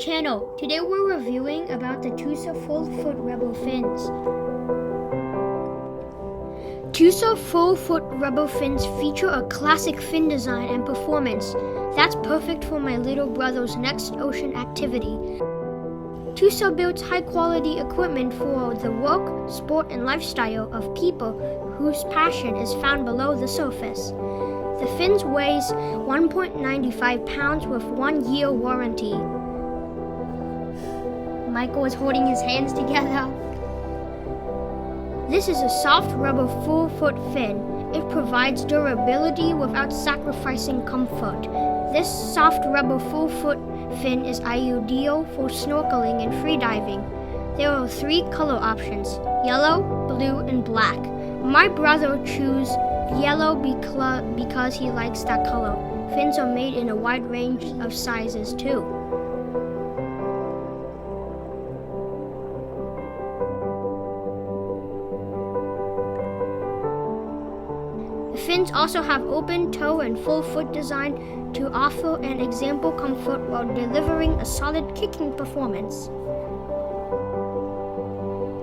channel. Today we're reviewing about the Tusa full-foot Rebel fins. Tusa full-foot Rebel fins feature a classic fin design and performance that's perfect for my little brother's next ocean activity. Tusa builds high-quality equipment for the work, sport, and lifestyle of people whose passion is found below the surface. The fins weighs 1.95 pounds with 1 year warranty. Michael is holding his hands together. This is a soft rubber full-foot fin. It provides durability without sacrificing comfort. This soft rubber full-foot fin is ideal for snorkeling and freediving. There are 3 color options: yellow, blue, and black. My brother chose yellow because he likes that color. Fins are made in a wide range of sizes too. The fins also have open toe and full foot design to offer an example comfort while delivering a solid kicking performance.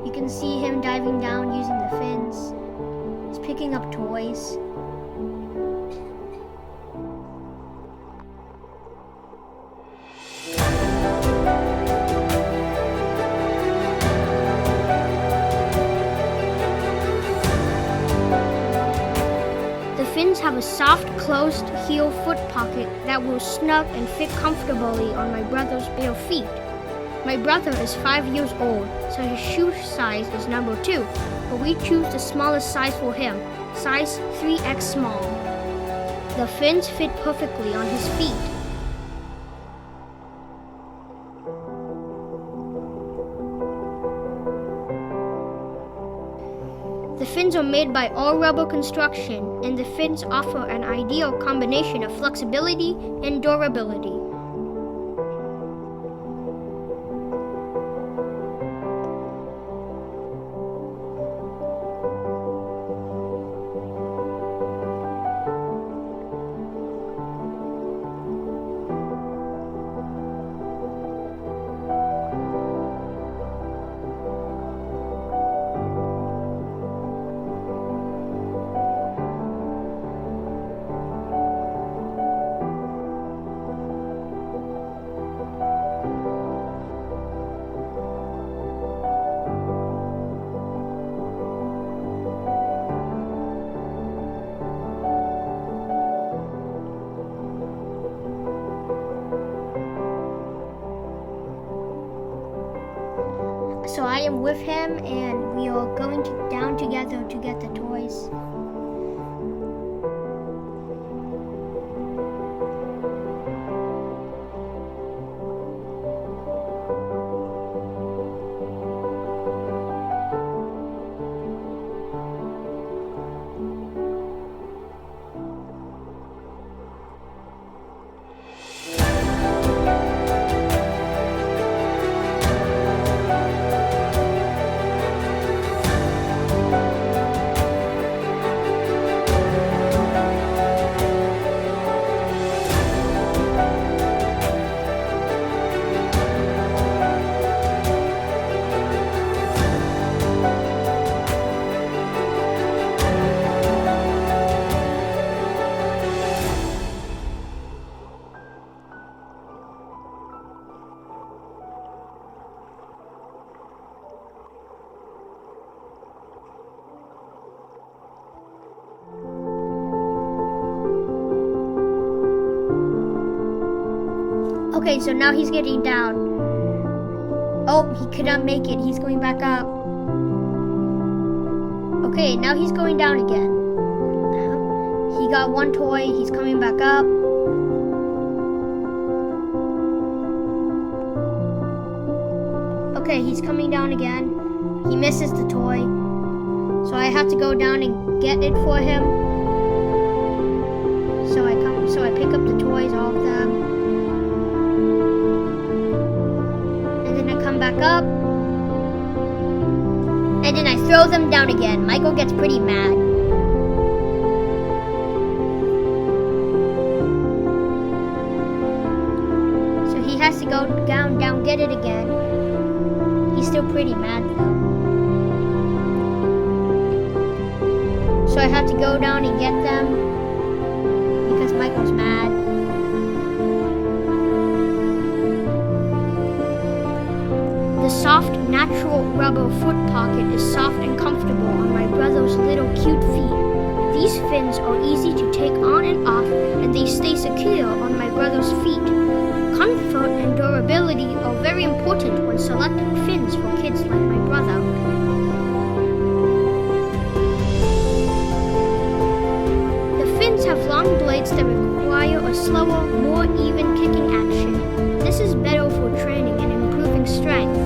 You can see him diving down using the fins. He's picking up toys. The fins have a soft, closed heel foot pocket that will snug and fit comfortably on my brother's bare feet. My brother is 5 years old, so his shoe size is number 2, but we choose the smallest size for him, size 3X small. The fins fit perfectly on his feet. The fins are made by All Rubber Construction, and the fins offer an ideal combination of flexibility and durability. So I am with him, and we are going down together to get the toys. Okay, so now he's getting down. Oh, he could not make it. He's going back up. Okay, now he's going down again. He got one toy. He's coming back up. Okay, he's coming down again. He misses the toy. So I have to go down and get it for him. So I pick up the toys, all of them. Back up, and then I throw them down again. Michael gets pretty mad. So he has to go down, get it again. He's still pretty mad though. So I had to go down and get them because Michael's mad. The soft, natural rubber foot pocket is soft and comfortable on my brother's little cute feet. These fins are easy to take on and off, and they stay secure on my brother's feet. Comfort and durability are very important when selecting fins for kids like my brother. The fins have long blades that require a slower, more even kicking action. This is better for training and improving strength.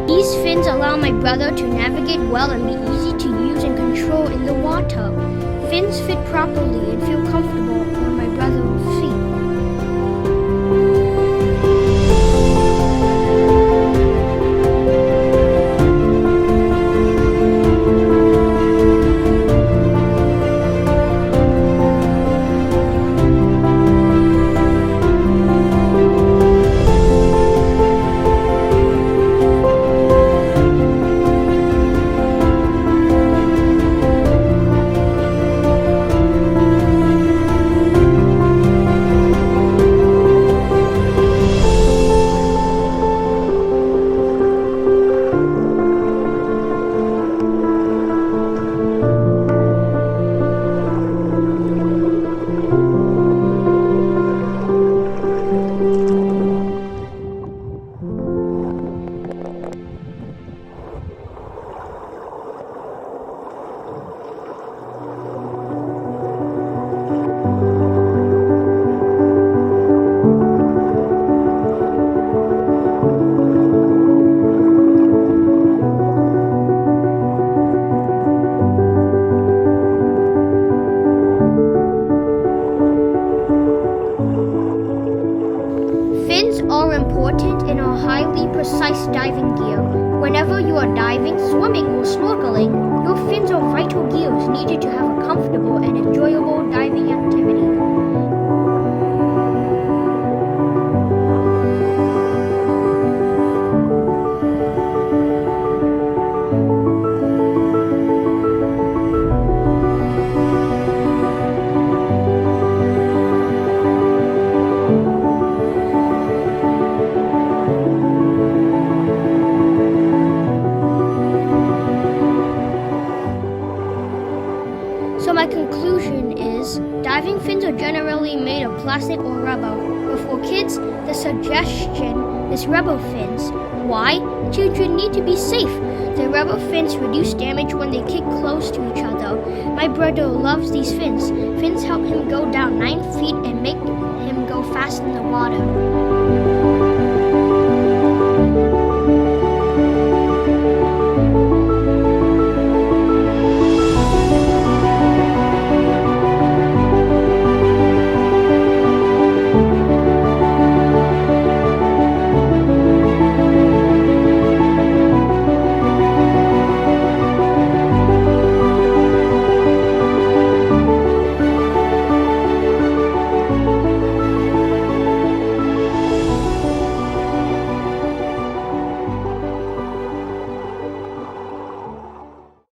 These fins allow my brother to navigate well and be easy to use and control in the water. Fins fit properly and feel comfortable on my brother's feet. Fins are important in our highly precise diving gear. Whenever you are diving, swimming, or snorkeling, your fins are vital gears needed to have a comfortable and enjoyable diving activity. So my conclusion is, diving fins are generally made of plastic or rubber, but for kids, the suggestion is rubber fins. Why? Children need to be safe. The rubber fins reduce damage when they kick close to each other. My brother loves these fins. Fins help him go down 9 feet and make him go fast in the water.